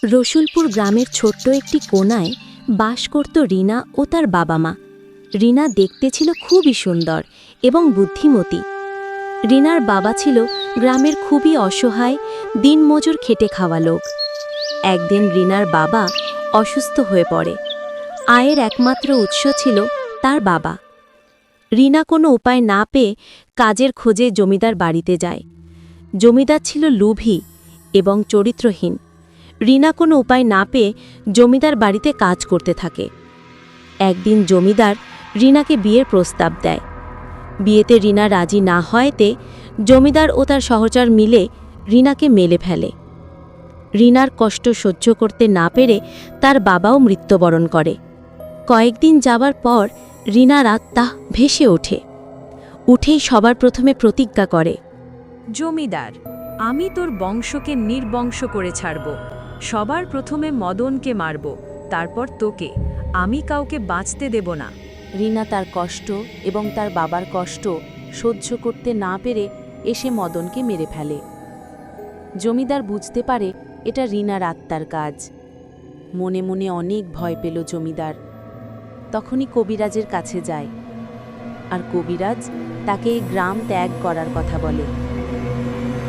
রসুলপুর গ্রামের ছোট্ট একটি কোণায় বাস করত রিনা ও তার বাবা মা। রিনা দেখতে ছিল খুবই সুন্দর এবং বুদ্ধিমতী। রিনার বাবা ছিল গ্রামের খুবই অসহায়, দিনমজুর খেটে খাওয়া লোক। একদিন রিনার বাবা অসুস্থ হয়ে পড়ে। আয়ের একমাত্র উৎস ছিল তার বাবা। রিনা কোনো উপায় না পেয়ে কাজের খোঁজে জমিদার বাড়িতে যায়। জমিদার ছিল লোভী এবং চরিত্রহীন। রিনা কোনো উপায় না পেয়ে জমিদার বাড়িতে কাজ করতে থাকে। একদিন জমিদার রিনাকে বিয়ের প্রস্তাব দেয়। বিয়েতে রিনা রাজি না হওয়াতে জমিদার ও তার সহচর মিলে রিনাকে মেলে ফেলে। রিনার কষ্ট সহ্য করতে না পেরে তার বাবাও মৃত্যুবরণ করে। কয়েকদিন যাবার পর রিনার আত্মা ভেসে ওঠে। উঠেই সবার প্রথমে প্রতিজ্ঞা করে, জমিদার, আমি তোর বংশকে নির্বংশ করে ছাড়ব। সবার প্রথমে মদনকে মারব, তারপর তোকে। আমি কাউকে বাঁচতে দেব না। রিনা তার কষ্ট এবং তার বাবার কষ্ট সহ্য করতে না পেরে এসে মদনকে মেরে ফেলে। জমিদার বুঝতে পারে এটা রিনার আত্মার কাজ। মনে মনে অনেক ভয় পেল জমিদার। তখনই কবিরাজের কাছে যায়, আর কবিরাজ তাকে এই গ্রাম ত্যাগ করার কথা বলে।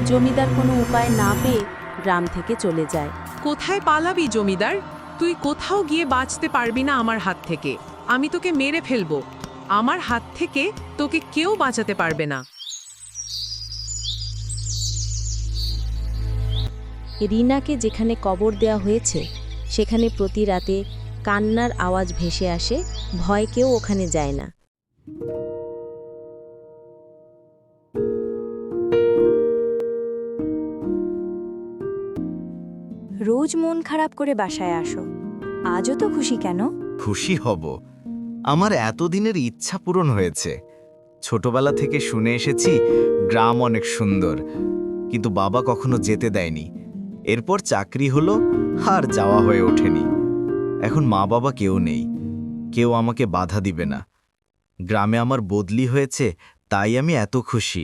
জমিদার কোনো উপায় না পেয়ে গ্রাম থেকে চলে যায়। কোথায় পালাবি জমিদার? তুই কোথাও গিয়ে বাঁচতে পারবি না আমার হাত থেকে। আমি তোকে মেরে ফেলবো। আমার হাত থেকে তোকে কেউ বাঁচাতে পারবে না। রিনাকে যেখানে কবর দেওয়া হয়েছে সেখানে প্রতি রাতে কান্নার আওয়াজ ভেসে আসে। ভয় কেউ ওখানে যায় না। রোজ মন খারাপ করে বাসায় আসো, আজও তো খুশি কেন? খুশি হব, আমার এতদিনের ইচ্ছা পূরণ হয়েছে। ছোটবেলা থেকে শুনে এসেছি গ্রাম অনেক সুন্দর, কিন্তু বাবা কখনো যেতে দেয়নি। এরপর চাকরি হলো, আর যাওয়া হয়ে ওঠেনি। এখন মা বাবা কেউ নেই, কেউ আমাকে বাধা দিবে না। গ্রামে আমার বদলি হয়েছে, তাই আমি এত খুশি।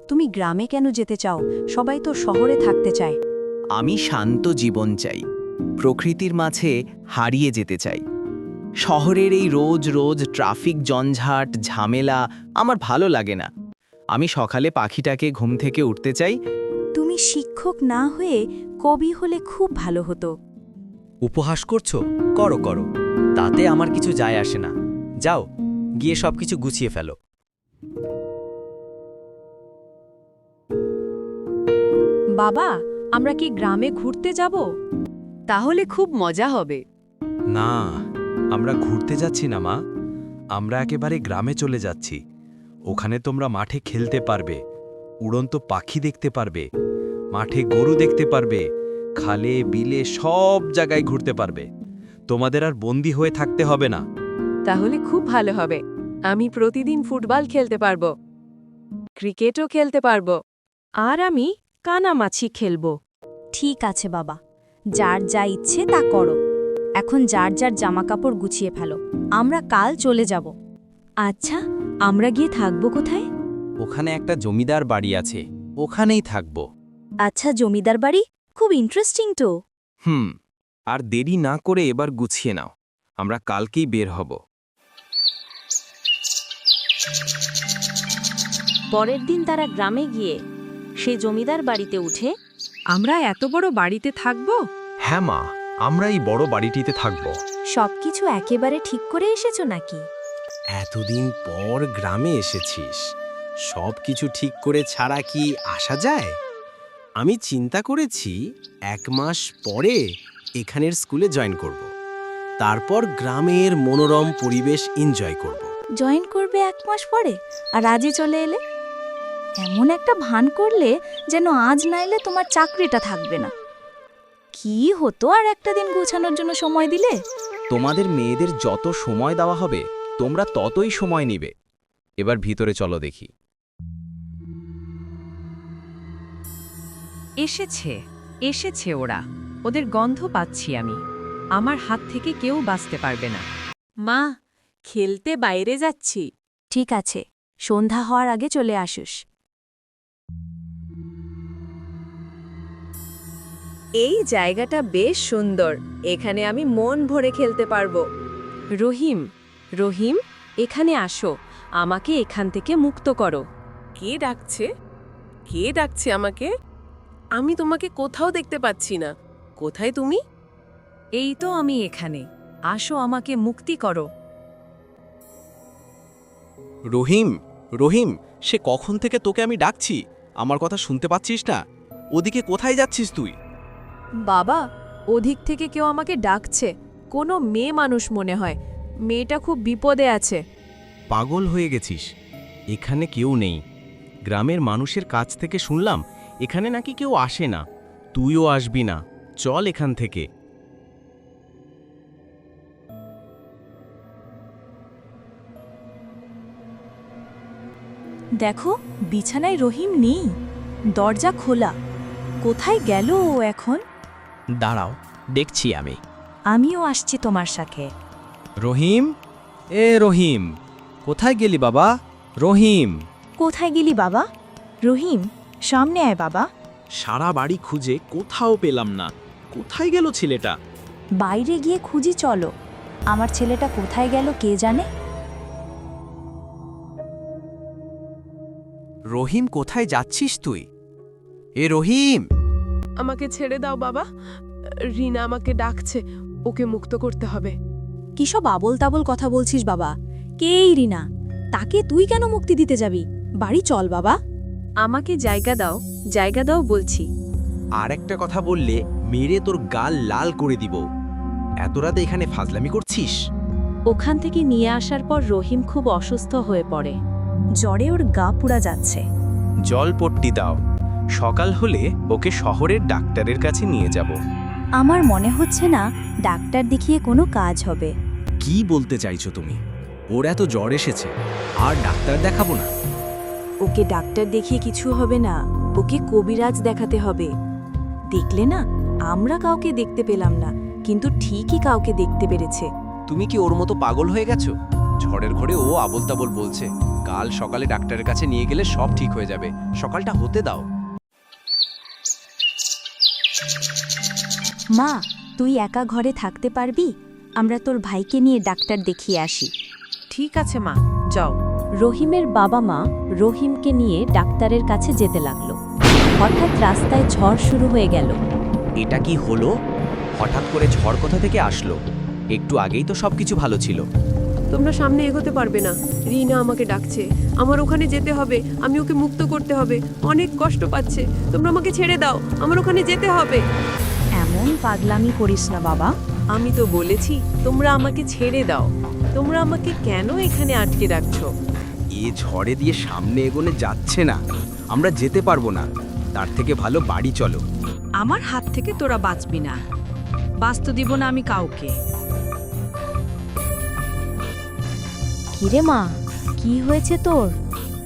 তুমি গ্রামে কেন যেতে চাও? সবাই তো শহরে থাকতে চায়। আমি শান্ত জীবন চাই, প্রকৃতির মাঝে হারিয়ে যেতে চাই। শহরের এই রোজ রোজ ট্রাফিক, ঝঞ্ঝাট, ঝামেলা আমার ভালো লাগে না। আমি সকালে পাখিটাকে ঘুম থেকে উঠতে চাই। তুমি শিক্ষক না হয়ে কবি হলে খুব ভালো হতো। উপহাস করছো? করো করো, তাতে আমার কিছু যায় আসে না। যাও, গিয়ে সবকিছু গুছিয়ে ফেলো। বাবা, আমরা কি গ্রামে ঘুরতে যাব? তাহলে খুব মজা হবে। না, আমরা ঘুরতে যাচ্ছি না মা, আমরা একেবারে গ্রামে চলে যাচ্ছি। ওখানে তোমরা মাঠে খেলতে পারবে, উড়ন্ত পাখি দেখতে পারবে, মাঠে গরু দেখতে পারবে, খালে বিলে সব জায়গায় ঘুরতে পারবে। তোমাদের আর বন্দী হয়ে থাকতে হবে না। তাহলে খুব ভালো হবে। আমি প্রতিদিন ফুটবল খেলতে পারবো, ক্রিকেটও খেলতে পারবো, আর আমি কানামাছি খেলবো। ঠিক আছে বাবা, যার যা ইচ্ছে তা করো। এখন যার যার জামাকাপড় গুছিয়ে ফেলো, আমরা কাল চলে যাব। আচ্ছা, আমরা গিয়ে থাকবো কোথায়? ওখানে একটা জমিদার বাড়ি আছে, ওখানেই থাকবো। আচ্ছা, জমিদার বাড়ি খুব ইন্টারেস্টিং তো। আর দেরি না করে এবার গুছিয়ে নাও, আমরা কালকেই বের হব। পরের দিন তারা গ্রামে গিয়ে সেই জমিদার বাড়িতে উঠে। আমরা এত বড় বাড়িতে থাকবো? হ্যাঁ মা, আমরা এই বড় বাড়িটিতে থাকব। সবকিছু একেবারে ঠিক করে এসেছো নাকি? এতদিন পর গ্রামে এসেছিস, সব কিছু ঠিক করে ছাড়া কি আসা যায়? আমি চিন্তা করেছি 1 মাস পরে এখানের স্কুলে জয়েন করব। তারপর গ্রামের মনোরম পরিবেশ এনজয় করব। জয়েন করবে 1 মাস পরে, আর আজই চলে এলে? এমন একটা ভান করলে যেন আজ না এলে তোমার চাকরিটা থাকবে না। কি হতো আর একটা দিন গোছানোর জন্য সময় দিলে? তোমাদের মেয়েদের যত সময় দেওয়া হবে তোমরা ততই সময় নিবে। এবার ভিতরে চলো দেখি। এসেছে এসেছে ওরা, ওদের গন্ধ পাচ্ছি আমি। আমার হাত থেকে কেউ বাঁচতে পারবে না। মা, খেলতে বাইরে যাচ্ছি। ঠিক আছে, সন্ধ্যা হওয়ার আগে চলে আসিস। এই জায়গাটা বেশ সুন্দর, এখানে আমি মন ভরে খেলতে পারবো। রহিম, রহিম, এখানে আসো, আমাকে এখান থেকে মুক্ত করো। কে ডাকছে? কে ডাকছে আমাকে? আমি তোমাকে কোথাও দেখতে পাচ্ছি না। কোথায় তুমি? এই তো আমি এখানে, আসো আমাকে মুক্তি করো। রহিম, রহিম, সে কখন থেকে তোকে আমি ডাকছি, আমার কথা শুনতে পাচ্ছিস না? ওদিকে কোথায় যাচ্ছিস তুই? বাবা, ওদিক থেকে কেউ আমাকে ডাকছে, কোনো মেয়ে মানুষ মনে হয়। মেয়েটা খুব বিপদে আছে। পাগল হয়ে গেছিস, এখানে কেউ নেই। গ্রামের মানুষের কাছ থেকে শুনলাম এখানে নাকি কেউ আসে না, তুইও আসবি না, চল এখান থেকে। দেখো, বিছানায় রহিম নেই, দরজা খোলা। কোথায় গেল ও এখন? দাঁড়াও, দেখছি আমি। আমিও আসছি তোমার সাথে। রহিম, এ রহিম, কোথায় গেলি বাবা? রহিম, কোথায় গেলি বাবা? রহিম, সামনে আয় বাবা। সারা বাড়ি খুঁজে কোথাও পেলাম না, কোথায় গেল ছেলেটা? বাইরে গিয়ে খুঁজি চলো, আমার ছেলেটা কোথায় গেল কে জানে। রহিম, কোথায় যাচ্ছিস তুই? এ রহিম! আমাকে ছেড়ে দাও বাবা, রিনা আমাকে ডাকছে, ওকে মুক্ত করতে হবে। কিসব আবল তাবল কথা বলছিস বাবা? কে এই রিনা? তাকে তুই কেন মুক্তি দিতে যাবি? বাড়ি চল বাবা। আমাকে জায়গা দাও বলছি। আর একটা কথা বললে মেরে তোর গাল লাল করে দিব। এত রাতে এখানে ফাজলামি করছিস? ওখান থেকে নিয়ে আসার পর রহিম খুব অসুস্থ হয়ে পড়ে। জ্বরে ওর গা পুড়া যাচ্ছে। জলপট্টি দাও, সকাল হলে ওকে শহরের ডাক্তারের কাছে নিয়ে যাব। আমার মনে হচ্ছে না ডাক্তার দেখিয়ে কোনো কাজ হবে। কি বলতে চাইছো তুমি? ওর এত জ্বর এসেছে, আর ডাক্তার দেখাবো না? ওকে ডাক্তার দেখিয়ে কিছু হবে না, ওকে কবিরাজ দেখাতে হবে। দেখলে না, আমরা কাউকে দেখতে পেলাম না, কিন্তু ঠিকই কাউকে দেখতে পেরেছে। তুমি কি ওর মতো পাগল হয়ে গেছো? ঝড়ের ঘরে ও আবল তাবল বলছে। কাল সকালে ডাক্তারের কাছে নিয়ে গেলে সব ঠিক হয়ে যাবে, সকালটা হতে দাও। মা, তুই একা ঘরে থাকতে পারবি? আমরা তোর ভাইকে নিয়ে ডাক্তার দেখিয়ে আসি। ঠিক আছে মা, যাও। রহিমের বাবা মা রহিমকে নিয়ে ডাক্তারের কাছে যেতে লাগলো। হঠাৎ রাস্তায় ঝড় শুরু হয়ে গেল। এটা কি হলো? হঠাৎ করে ঝড় কোথা থেকে আসলো? একটু আগেই তো সবকিছু ভালো ছিল। তোমরা সামনে এগোতে পারবে না, রিনা আমাকে ডাকছে, আমার ওখানে যেতে হবে, আমি ওকে মুক্ত করতে হবে, অনেক কষ্ট পাচ্ছে, তোমরা আমাকে ছেড়ে দাও, আমার ওখানে যেতে হবে। এমন পাগলামি করিস না বাবা। আমি তো বলেছি তোমরা আমাকে ছেড়ে দাও, তোমরা আমাকে কেন এখানে আটকে রাখছো? এ ঝড়ে দিয়ে সামনে এগোনে যাচ্ছে না, আমরা যেতে পারবো না। তার থেকে ভালো বাড়ি চলো। আমার হাত থেকে তোরা বাঁচবি না, বাঁচতে দিব না আমি কাউকে। কিরে মা, কি হয়েছে তোর?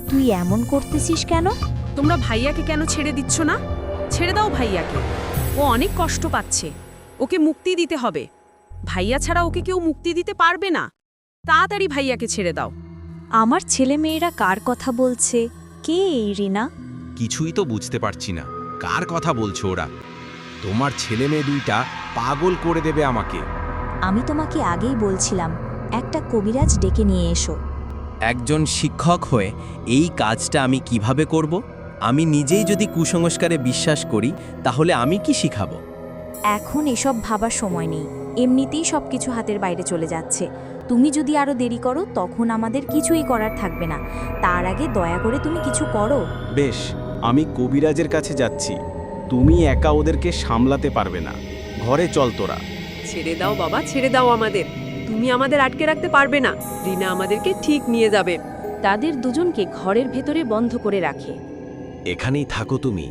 তুই এমন করতেছিস কেন? তোমরা ভাইয়াকে কেন ছেড়ে দিচ্ছ না? ছেড়ে দাও ভাইয়াকে, ও অনেক কষ্ট পাচ্ছে, ওকে মুক্তি দিতে হবে। ভাইয়া ছাড়া ওকে কেউ মুক্তি দিতে পারবে না। তাড়াতাড়ি ভাইয়াকে ছেড়ে দাও। আমার ছেলে মেয়েরা কার কথা বলছে? কে এই রিনা? কিছুই তো বুঝতে পারছি না, কার কথা বলছো ওরা? তোমার ছেলে মেয়ে দুইটা পাগল করে দেবে আমাকে। আমি তোমাকে আগেই বলছিলাম, একটা কবিরাজ ডেকে নিয়ে এসো। একজন শিক্ষক হয়ে এই কাজটা আমি কিভাবে করব? আমি নিজেই যদি কুসংস্কারে বিশ্বাস করি, তাহলে আমি কি শিখাবো? এখন এসব ভাবার সময় নেই, এমনিতেই সবকিছু হাতের বাইরে চলে যাচ্ছে। তুমি যদি আরো দেরি করো, তখন আমাদের কিছুই করার থাকবে না। তার আগে দয়া করে তুমি কিছু করো। বেশ, আমি কবিরাজের কাছে যাচ্ছি। তুমি একা ওদেরকে সামলাতে পারবে না, ঘরে চল তোরা। ছেড়ে দাও বাবা, ছেড়ে দাও আমাদের, তুমি আমাদের আটকে রাখতে পারবে না, রিনা আমাদেরকে ঠিক নিয়ে যাবে। তাদের দুজনকে ঘরের ভেতরে বন্ধ করে রাখে। এখানেই থাকো তুমি,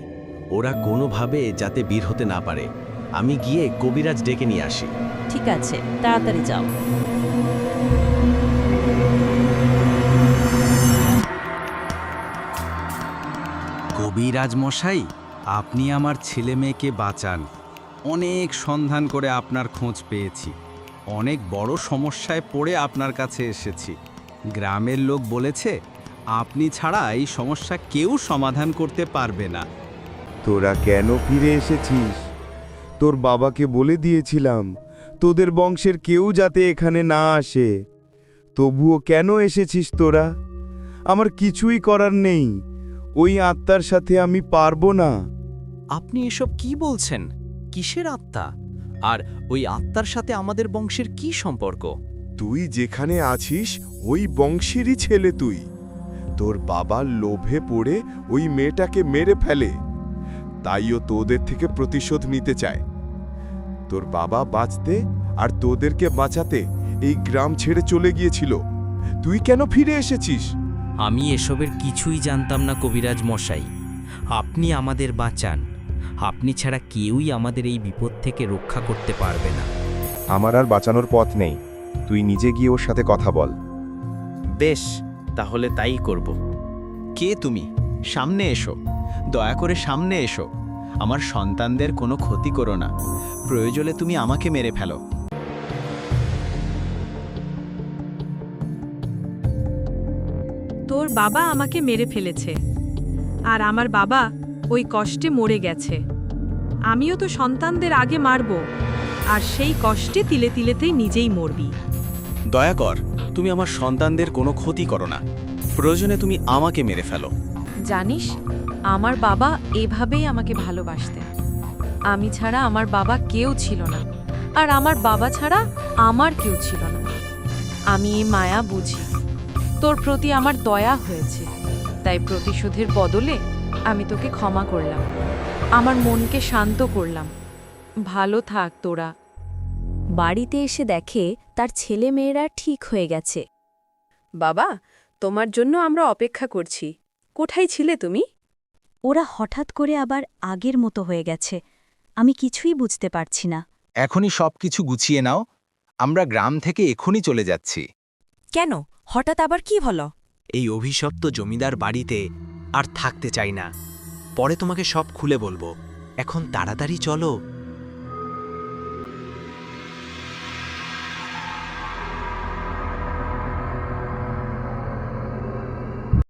ওরা কোনোভাবে যাতে বের হতে না পারে। আমি গিয়ে কবিরাজ ডেকে নিয়ে আসি। ঠিক আছে, তাড়াতাড়ি যাও। কবিরাজ মশাই, আপনি আমার ছেলে মেয়েকে বাঁচান। অনেক সন্ধান করে আপনার খোঁজ পেয়েছি, অনেক বড় সমস্যায় পড়ে আপনার কাছে এসেছি। গ্রামের লোক বলেছে আপনি ছাড়া এই সমস্যা কেউ সমাধান করতে পারবে না। তোরা কেন ফিরে এসেছিস? তোর বাবাকে বলে দিয়েছিলাম তোদের বংশের কেউ যাতে এখানে না আসে। তবুও কেন এসেছিস তোরা? আমার কিছুই করার নেই, ওই আত্মার সাথে আমি পারবো না। আপনি এসব কি বলছেন? কিসের আত্মা? আর ওই আত্মার সাথে আমাদের বংশের কি সম্পর্ক? তুই যেখানে আছিস ওই বংশেরই ছেলে তুই। তোর বাবার লোভে পড়ে ওই মেয়েটাকে মেরে ফেলে, তাইও তোদের থেকে প্রতিশোধ নিতে চায়। তোর বাবা বাঁচতে আর তোদেরকে বাঁচাতে এই গ্রাম ছেড়ে চলে গিয়েছিল। তুই কেন ফিরে এসেছিস? আমি এসবের কিছুই জানতাম না কবিরাজ মশাই। আপনি আমাদের বাঁচান। আপনি ছাড়া কেউই আমাদের এই বিপদ থেকে রক্ষা করতে পারবে না। আমার আর বাঁচানোর পথ নেই, তুই নিজে গিয়ে ওর সাথে কথা বল। বেশ, তাহলে তাই করব। কে তুমি? সামনে এসো, দয়া করে সামনে এসো। আমার সন্তানদের কোনো ক্ষতি করো না, প্রয়োজনে তুমি আমাকে মেরে ফেলো। তোর বাবা আমাকে মেরে ফেলেছে, আর আমার বাবা ওই কষ্টে মরে গেছে। আমিও তো সন্তানদের আগে মারব, আর সেই কষ্টে তিলে তিলেতেই নিজেই মরবি। দয়া কর, তুমি আমার সন্তানদের কোনো ক্ষতি করো না, প্রয়োজনে তুমি আমাকে মেরে ফেলো। জানিস, আমার বাবা এভাবেই আমাকে ভালোবাসতেন। আমি ছাড়া আমার বাবা কেউ ছিল না, আর আমার বাবা ছাড়া আমার কেউ ছিল না। আমি এই মায়া বুঝি। তোর প্রতি আমার দয়া হয়েছে, তাই প্রতিশোধের বদলে আমি তোকে ক্ষমা করলাম, আমার মনকে শান্ত করলাম। ভালো থাক তোরা। বাড়িতে এসে দেখে তার ছেলে মেয়েরা ঠিক হয়ে গেছে। বাবা, তোমার জন্য আমরা অপেক্ষা করছি। কোথায় ছিলে তুমি? ওরা হঠাৎ করে আবার আগের মতো হয়ে গেছে, আমি কিছুই বুঝতে পারছি না। এখনই সবকিছু গুছিয়ে নাও, আমরা গ্রাম থেকে এখনই চলে যাচ্ছি। কেন, হঠাৎ আবার কি হলো? এই অভিশপ্ত জমিদার বাড়িতে আর থাকতে চাই না। পরে তোমাকে সব খুলে বলবো। এখন তাড়াতাড়ি চলো।